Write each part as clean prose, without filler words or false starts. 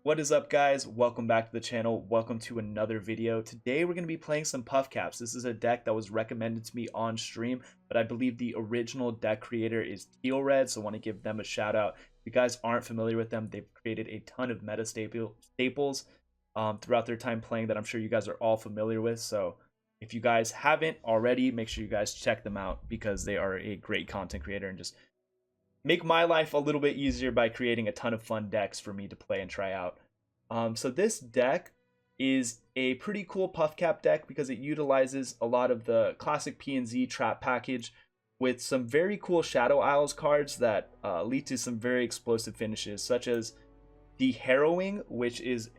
What is up, guys? Welcome back to the channel. Welcome to another video. Today we're going to be playing some Puffcaps. This is a deck that was recommended to me on stream, but I believe the original deck creator is Teal Red, so I want to give them a shout out. If you guys aren't familiar with them, they've created a ton of meta staples throughout their time playing that I'm sure you guys are all familiar with. So if you guys haven't already, make sure you guys check them out because they are a great content creator and just make my life a little bit easier by creating a ton of fun decks for me to play and try out. So this deck is a pretty cool Puffcap deck because it utilizes a lot of the classic P&Z trap package with some very cool Shadow Isles cards that lead to some very explosive finishes, such as the Harrowing, which is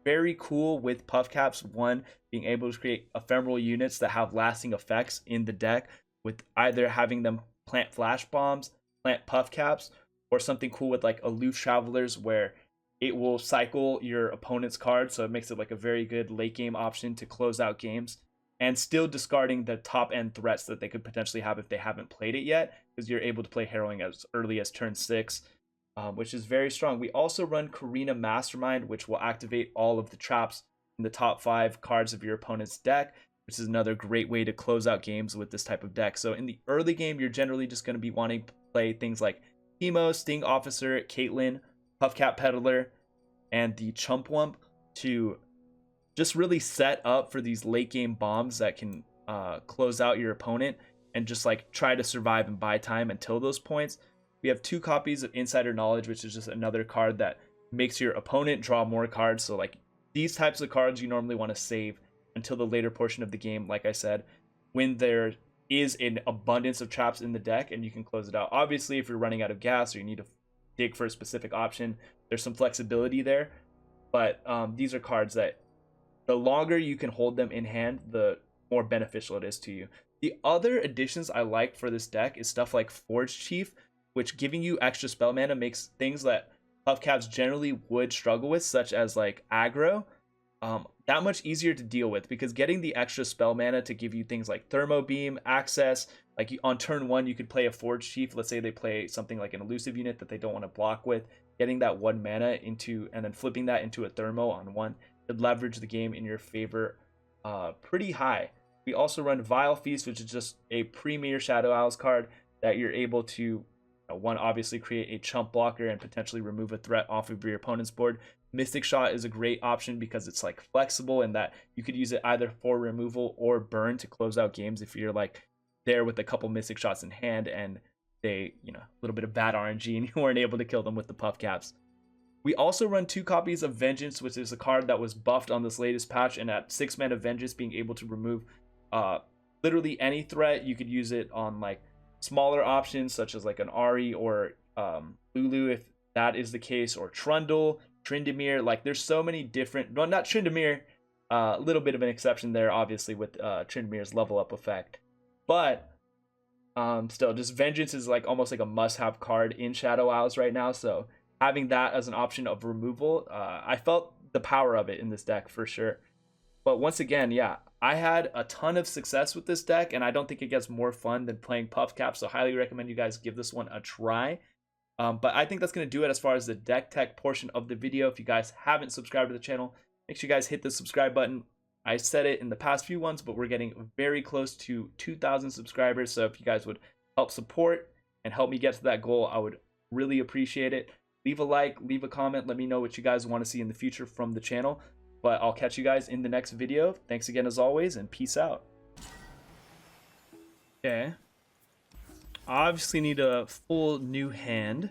very cool with Puffcaps. One, being able to create ephemeral units that have lasting effects in the deck with either having them plant flash bombs, plant Puffcaps, or something cool with like aloof travelers where it will cycle your opponent's cards, so it makes it like a very good late game option to close out games and still discarding the top end threats that they could potentially have if they haven't played it yet, because you're able to play Harrowing as early as turn 6, which is very strong. We also run Karina Mastermind, which will activate all of the traps in the top 5 cards of your opponent's deck, which is another great way to close out games with this type of deck. So in the early game, you're generally just going to be wanting to play things like Teemo, Sting Officer, Caitlyn, Puffcap Peddler, and the Chumpwump to just really set up for these late game bombs that can close out your opponent and just like try to survive and buy time until those points. We have 2 copies of Insider Knowledge, which is just another card that makes your opponent draw more cards. So like these types of cards you normally want to save until the later portion of the game, like I said, when there is an abundance of traps in the deck and you can close it out. Obviously, if you're running out of gas or you need to dig for a specific option, there's some flexibility there, but these are cards that the longer you can hold them in hand, the more beneficial it is to you. The other additions I like for this deck is stuff like Forge Chief, which giving you extra spell mana makes things that Puffcaps generally would struggle with, such as like aggro, that much easier to deal with, because getting the extra spell mana to give you things like Thermo Beam, Access, like on turn 1 you could play a Forge Chief. Let's say they play something like an elusive unit that they don't want to block with, getting that 1 mana into and then flipping that into a Thermo on 1 could leverage the game in your favor pretty high. We also run Vile Feast, which is just a premier Shadow Isles card that you're able to one, obviously create a chump blocker and potentially remove a threat off of your opponent's board. Mystic Shot is a great option because it's like flexible in that you could use it either for removal or burn to close out games if you're like there with a couple Mystic Shots in hand and they, a little bit of bad RNG and you weren't able to kill them with the Puffcaps. We also run 2 copies of Vengeance, which is a card that was buffed on this latest patch, and at 6 mana Vengeance, being able to remove literally any threat. You could use it on like smaller options such as like an Ari or Lulu if that is the case, or Trundle, Tryndamere. Like there's so many different, well, not Tryndamere, a little bit of an exception there obviously with Tryndamere's level up effect, but still just Vengeance is like almost like a must-have card in Shadow Isles right now. So having that as an option of removal, I felt the power of it in this deck for sure. But once again, yeah, I had a ton of success with this deck, and I don't think it gets more fun than playing Puffcaps, so highly recommend you guys give this one a try. But I think that's going to do it as far as the deck tech portion of the video. If you guys haven't subscribed to the channel, make sure you guys hit the subscribe button. I said it in the past few ones, but we're getting very close to 2,000 subscribers, so if you guys would help support and help me get to that goal, I would really appreciate it. Leave a like, leave a comment, let me know what you guys want to see in the future from the channel. But I'll catch you guys in the next video. Thanks again as always, and peace out. Okay. Obviously need a full new hand.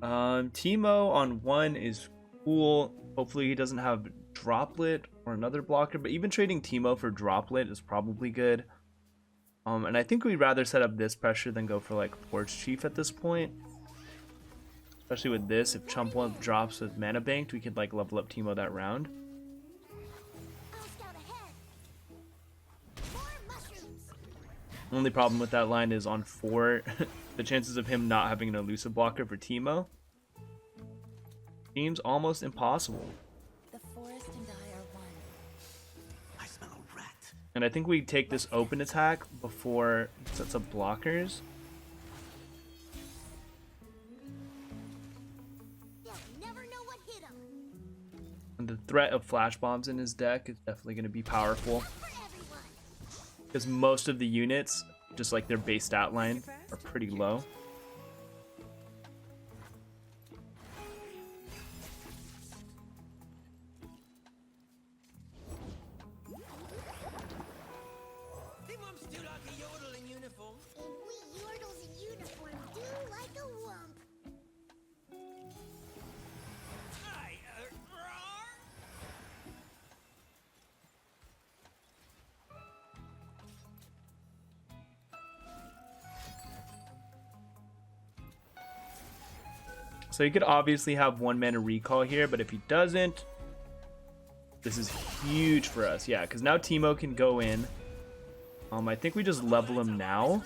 Teemo on 1 is cool. Hopefully he doesn't have Droplet or another blocker, but even trading Teemo for Droplet is probably good. And I think we'd rather set up this pressure than go for like Forge Chief at this point. Especially with this, if Chumpwump drops with Mana Banked, we could like level up Teemo that round. Only problem with that line is on 4, the chances of him not having an elusive blocker for Teemo seems almost impossible. The forest and I are one. I smell a rat. And I think we take this open attack before it sets up blockers. They'll never know what hit 'em. And the threat of flash bombs in his deck is definitely going to be powerful. Because most of the units, just like their base stat line, are pretty low. Teemo's do like a yodel in uniform. And we yordles in uniform do like a wump. Aye, roar. So he could obviously have 1 mana recall here, but if he doesn't, this is huge for us. Yeah, because now Teemo can go in. I think we just level him now.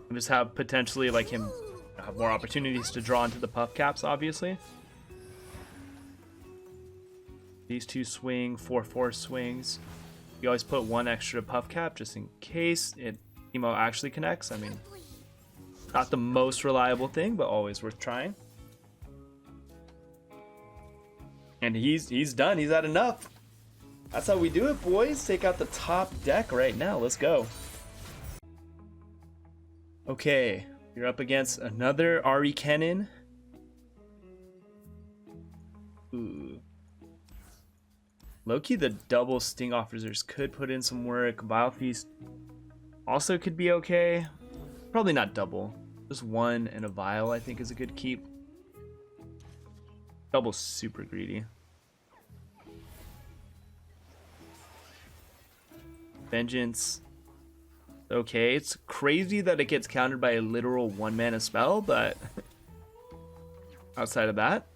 And just have potentially like him have more opportunities to draw into the Puffcaps, obviously. These two swing, 4/4 swings. You always put 1 extra Puffcap just in case Teemo actually connects. I mean, not the most reliable thing, but always worth trying. And he's done. He's had enough. That's how we do it, boys. Take out the top deck right now. Let's go. Okay, you're up against another Ari Kennen. Ooh. Low-key, the double Sting Officers could put in some work. Vile Feast also could be okay. Probably not double. Just 1 and a Vial, I think, is a good keep. Double's super greedy. Vengeance. Okay, it's crazy that it gets countered by a literal 1 mana spell, but outside of that,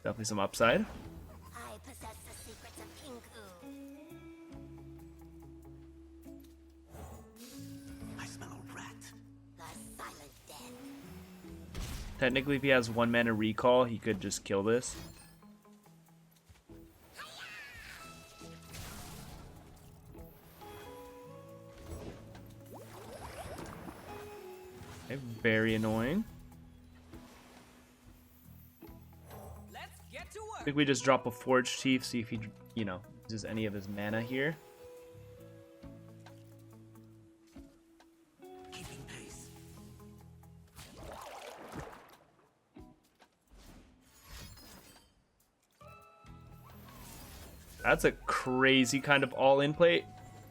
definitely some upside. I possess the secrets of Kinku. I smell a rat. The silent death. Technically, if he has 1 mana recall, he could just kill this. Okay, very annoying. Let's get to work. I think we just drop a Forge Chief, see if he, uses any of his mana here. Keeping pace. That's a crazy kind of all-in play.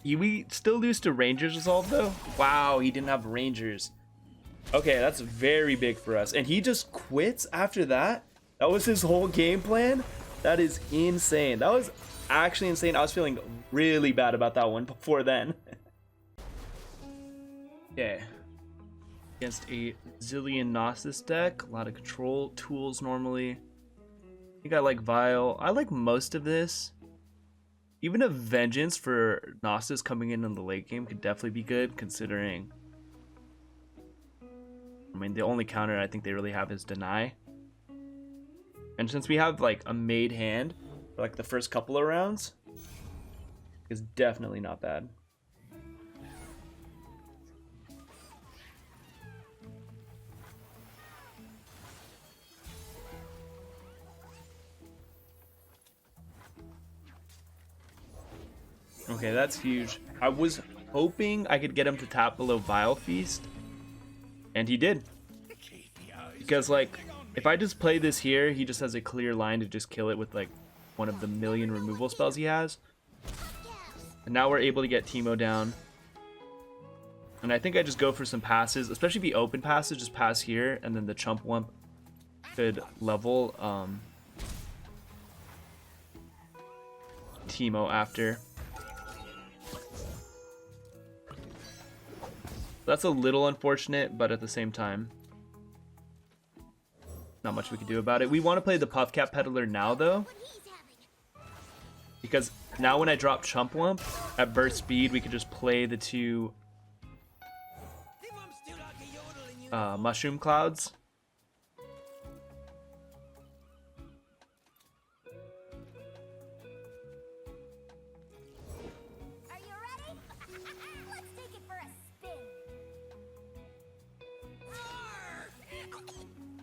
We still lose to Rangers Resolve, though? Wow, he didn't have Rangers. Okay, that's very big for us. And he just quits after that? That was his whole game plan? That is insane. That was actually insane. I was feeling really bad about that one before then. Okay. Against a Zillion Gnosis deck. A lot of control tools normally. I think I like Vile. I like most of this. Even a Vengeance for Gnosis coming in the late game could definitely be good, considering... I mean, the only counter I think they really have is Deny. And since we have, like, a made hand for, like, the first couple of rounds, it's definitely not bad. Okay, that's huge. I was hoping I could get him to tap below Vile Feast, and he did. Because, like, if I just play this here, he just has a clear line to just kill it with, like, one of the million removal spells he has. And now we're able to get Teemo down. And I think I just go for some passes, especially if he open passes, just pass here, and then the Chump Wump could level Teemo after. That's a little unfortunate, but at the same time, not much we can do about it. We want to play the Puffcap Peddler now, though, because now when I drop Chump Wump at burst speed, we could just play the 2 Teemo's do like a yodel in uniform. Mushroom Clouds. Are you ready? Let's take it for a spin.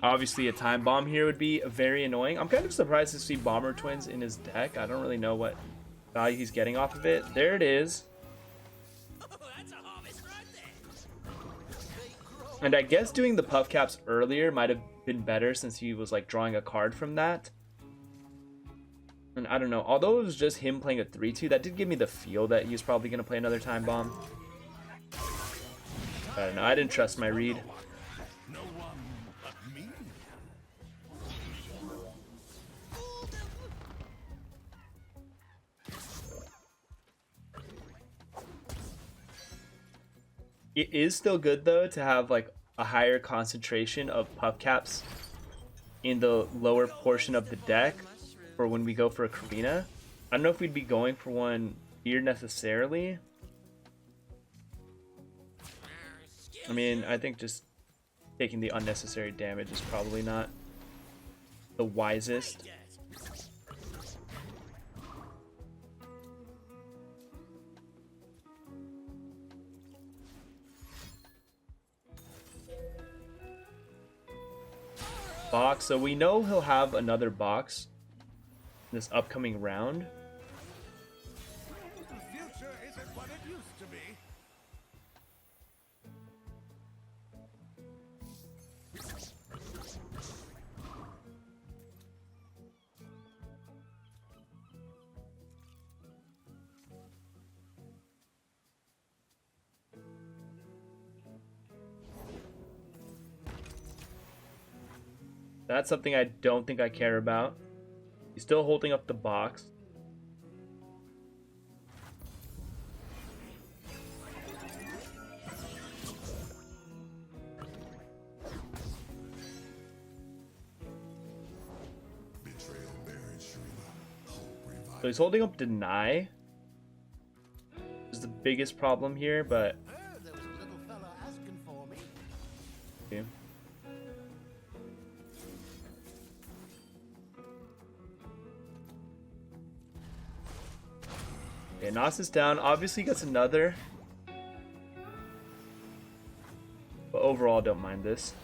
Obviously, a time bomb here would be very annoying. I'm kind of surprised to see Bomber Twins in his deck. I don't really know what value he's getting off of it. There it is. That's a harvest right there. And I guess doing the Puffcaps earlier might have been better since he was like drawing a card from that. And I don't know, although it was just him playing a 3-2, that did give me the feel that he was probably going to play another time bomb. I don't know, I didn't trust my read. No one but me. It is still good though to have like a higher concentration of Puffcaps in the lower portion of the deck for when we go for a Karina. I don't know if we'd be going for one here necessarily. I mean, I think just taking the unnecessary damage is probably not the wisest. Box, so we know he'll have another box this upcoming round. The future isn't what it used to be. That's something I don't think I care about. He's still holding up the box. So he's holding up deny. This is the biggest problem here, but There was a little fella asking for me. okay. Okay, Nos is down. Obviously gets another. But overall, don't mind this.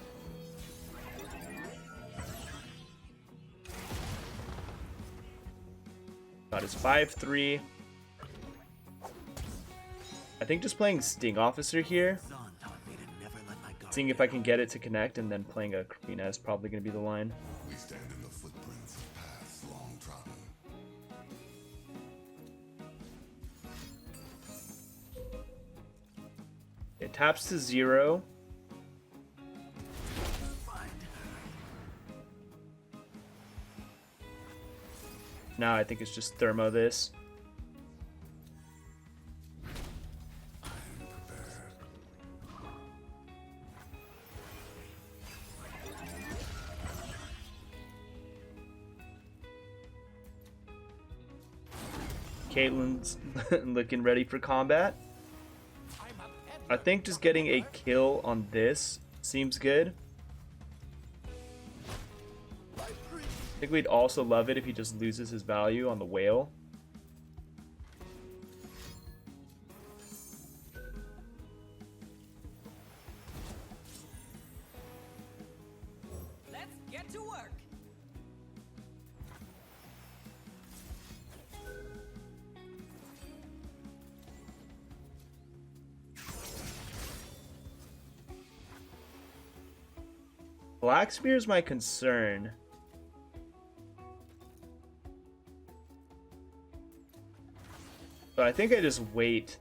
Got his 5-3. I think just playing Sting Officer here. Seeing if I can get it to connect, and then playing a Karina is probably going to be the line. We stand in the footprints of paths long trodden. It taps to 0. Now I think it's just thermo this. Caitlyn's looking ready for combat. I think just getting a kill on this seems good. I think we'd also love it if he just loses his value on the whale. Let's get to work. Black Spear is my concern. So I think I just wait.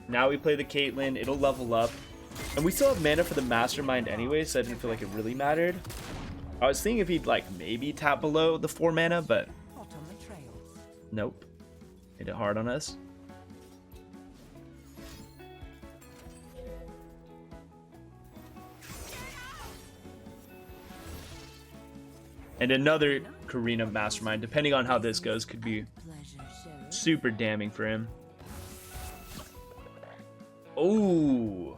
Now we play the Caitlyn, it'll level up. And we still have mana for the Mastermind anyway, so I didn't feel like it really mattered. I was thinking if he'd like maybe tap below the 4 mana, but Hot on the trails. nope. Hit it hard on us. And another Karina Mastermind, depending on how this goes, could be Pleasure shared. super damning for him. Ooh.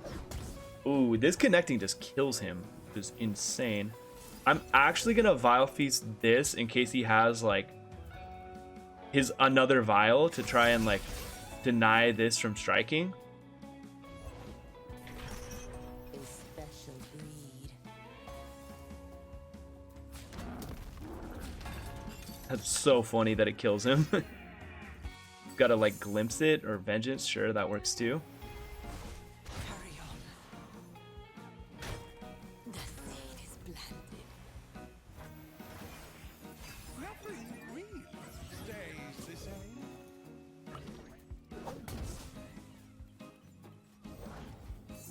Ooh, this connecting just kills him. Which is insane. I'm actually gonna Vile Feast this in case he has like his another Vile to try and like deny this from striking. A special breed. That's so funny that it kills him. Gotta like glimpse it or vengeance. Sure, that works too. Carry on. The seed is planted. Nothing really stays the same.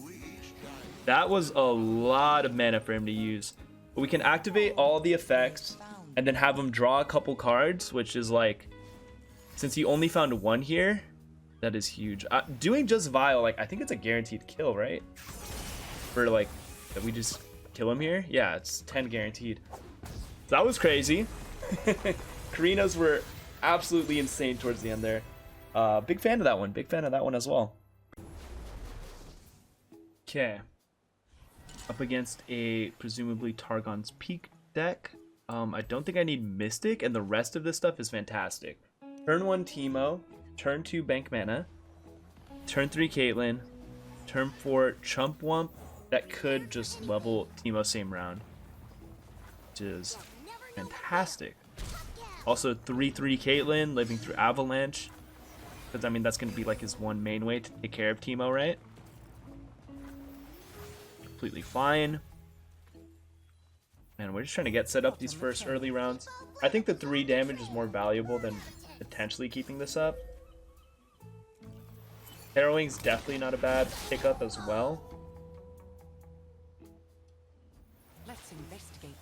We each die. That was a lot of mana for him to use. But we can activate all the effects and then have him draw a couple cards, which is like, since he only found one here, that is huge. Doing just Vile, like, I think it's a guaranteed kill, right? For like, that we just kill him here? Yeah, it's 10 guaranteed. That was crazy. Karinas were absolutely insane towards the end there. Big fan of that one. Big fan of that one as well. Okay. Up against a presumably Targon's Peak deck. I don't think I need Mystic, and the rest of this stuff is fantastic. Turn 1 Teemo, turn 2 Bank Mana, turn 3 Caitlyn, turn 4 Chump Wump. That could just level Teemo same round, which is fantastic. Also 3/3 Caitlyn, living through Avalanche, because I mean that's going to be like his one main way to take care of Teemo, right? Completely fine. And we're just trying to get set up these first early rounds. I think the 3 damage is more valuable than potentially keeping this up. Harrowing's definitely not a bad pickup as well. Let's investigate.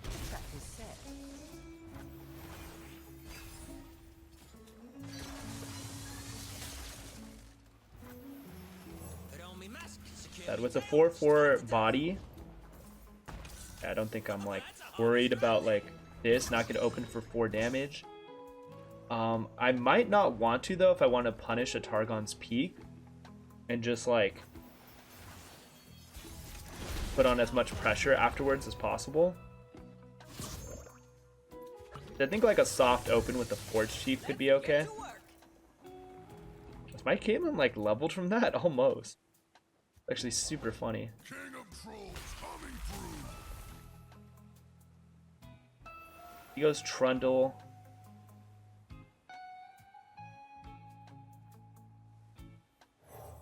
The trap is set. Put on me mask, security That with a tags. 4/4 body, I don't think I'm like worried about like this not gonna open for 4 damage. I might not want to though if I want to punish a Targon's Peak and just like put on as much pressure afterwards as possible. I think like a soft open with the Forge Chief could be okay. Is my Caitlyn like leveled from that? Almost. Actually super funny. King of trolls coming through. He goes Trundle.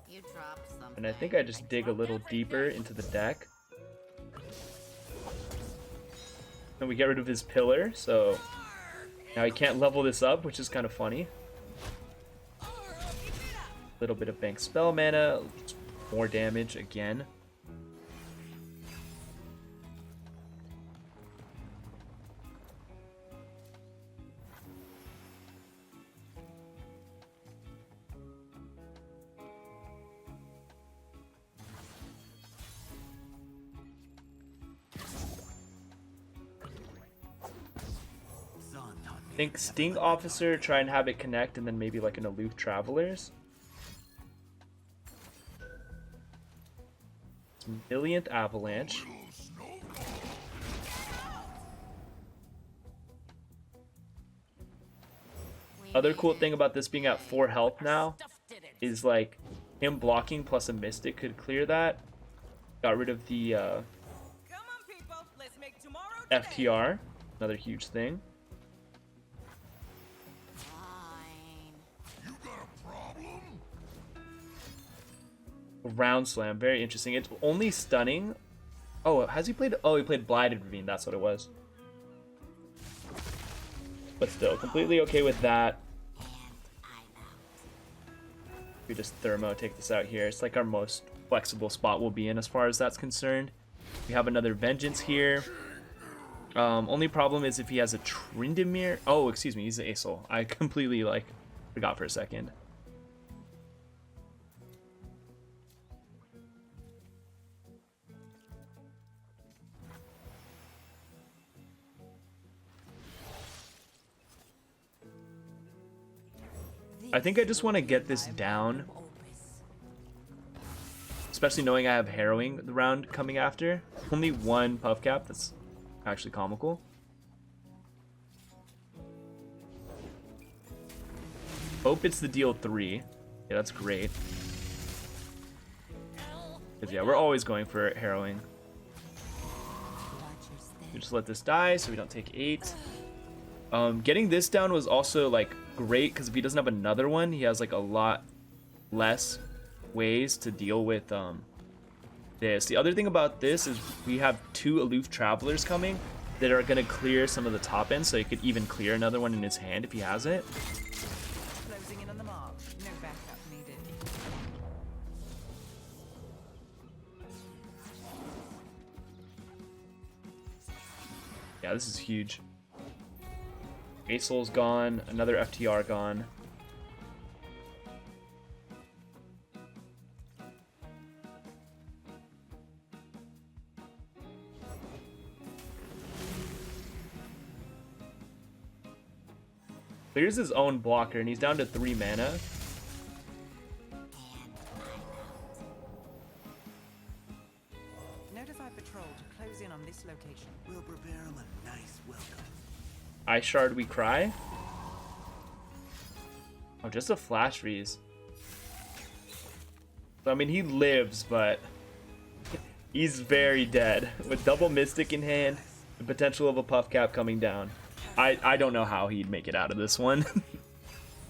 You dropped something. And I think I just dig a little deeper into the deck. And we get rid of his pillar, so now he can't level this up, which is kind of funny. A little bit of bank spell mana, more damage again. I think Sting Officer, try and have it connect, and then maybe like an Aloof Travelers. Millionth Avalanche. Other cool thing about this being at 4 health now is like him blocking plus a Mystic could clear that. Got rid of the Come on, people. Let's make tomorrow today. FTR, another huge thing. Fine. You got a problem? Round Slam, very interesting. It's only stunning. Oh, has he played? Oh, he played Blighted Ravine. That's what it was. But still, completely okay with that. We just Thermo take this out here. It's like our most flexible spot we'll be in as far as that's concerned. We have another Vengeance here. Only problem is if he has a Tryndamere. Oh, excuse me, he's an Aesol. I completely like forgot for a second. I think I just want to get this down, especially knowing I have Harrowing the round coming after. Only one Puffcap, that's actually comical. Hope it's the deal 3. Yeah, that's great. Because yeah, we're always going for Harrowing. We just let this die so we don't take 8. Getting this down was also like great because if he doesn't have another one, he has like a lot less ways to deal with this. The other thing about this is we have 2 aloof travelers coming that are gonna clear some of the top end, so he could even clear another one in his hand if he has it. Closing in on the mark. No backup needed. Yeah, this is huge. 8 souls gone, another FTR gone. Clears his own blocker and he's down to 3 mana. Notify patrol to close in on this location. We'll prepare him a nice welcome. Ice Shard we cry. Oh, just a flash freeze. So, I mean, he lives, but he's very dead. With double Mystic in hand, the potential of a Puffcap coming down. I don't know how he'd make it out of this one.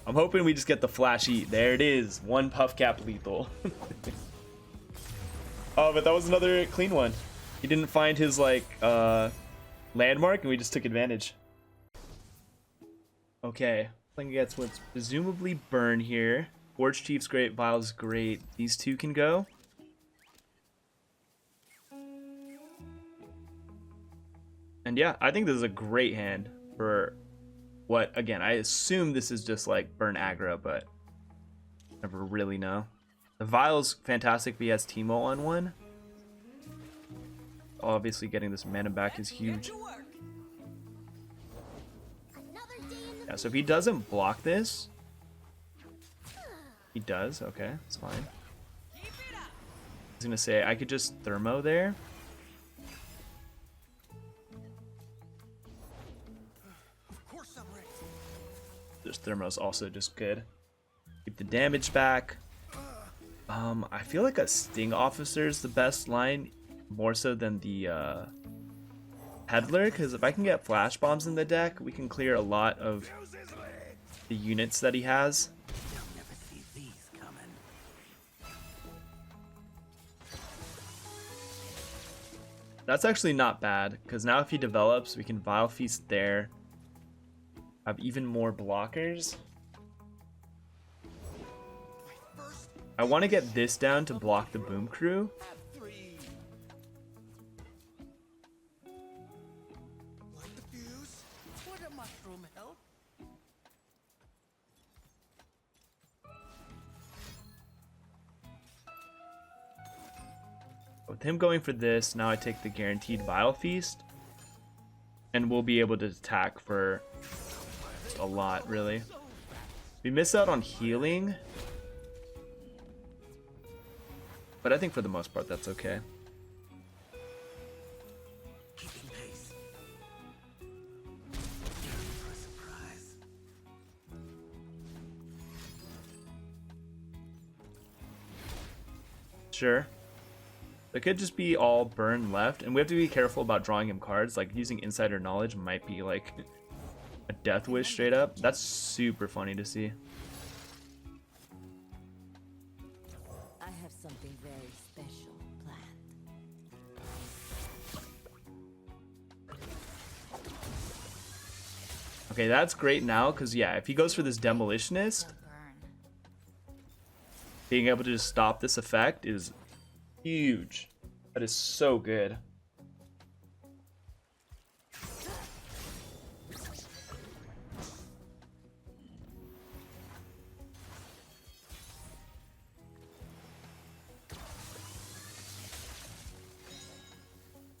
I'm hoping we just get the flash eat. There it is. 1 Puffcap lethal. Oh, but that was another clean one. He didn't find his, like, landmark, and we just took advantage. Okay. Playing against what's presumably Burn here. Forge Chief's great, Vile's great. These 2 can go. And yeah, I think this is a great hand for what, again, I assume this is just like Burn aggro, but never really know. The Vile's fantastic if he has Teemo on one. Obviously getting this mana back is huge. Another day in the Yeah, so if he doesn't block this, he does, okay, it's fine. I was gonna say, I could just Thermo there. Of course I'm ready. This Thermo's also just good. Keep the damage back. I feel like a Sting Officer is the best line, more so than the Peddler, because if I can get Flash Bombs in the deck, we can clear a lot of the units that he has. They'll never see these coming. That's actually not bad, because now if he develops, we can Vile Feast there. Have even more blockers. I want to get this down to block the Boom Crew. Light the fuse. Would a mushroom help? With him going for this, now I take the guaranteed Vile Feast. And we'll be able to attack for just a lot, really. We miss out on healing. But I think for the most part, that's okay. Keeping pace. For a surprise. Sure. It could just be all Burn left, and we have to be careful about drawing him cards. Like, using Insider Knowledge might be, like, a Death Wish straight up. That's super funny to see. I have something very special planned. Okay, that's great now, because, yeah, if he goes for this Demolitionist, being able to just stop this effect is huge. That is so good.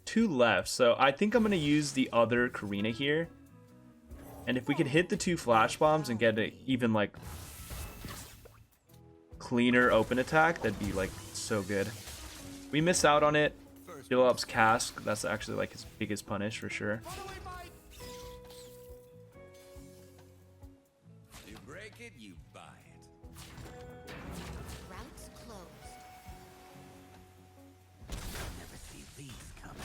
Two left, so I think I'm going to use the other Karina here. And if we could hit the 2 Flash Bombs and get an even, like, cleaner open attack, that'd be, like, so good. We miss out on it. Philip's Cask, that's actually, like, his biggest punish for sure. You break it, you buy it. routes closed. Never see these coming.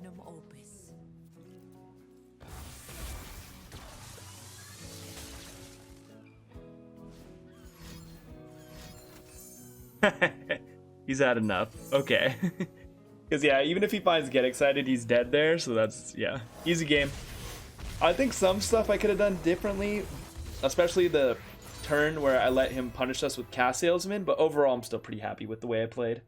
magnum opus. He's had enough. Okay. Because, yeah, even if he finds Get Excited, he's dead there. So that's, yeah, easy game. I think some stuff I could have done differently, especially the turn where I let him punish us with Cast Salesman. But overall, I'm still pretty happy with the way I played.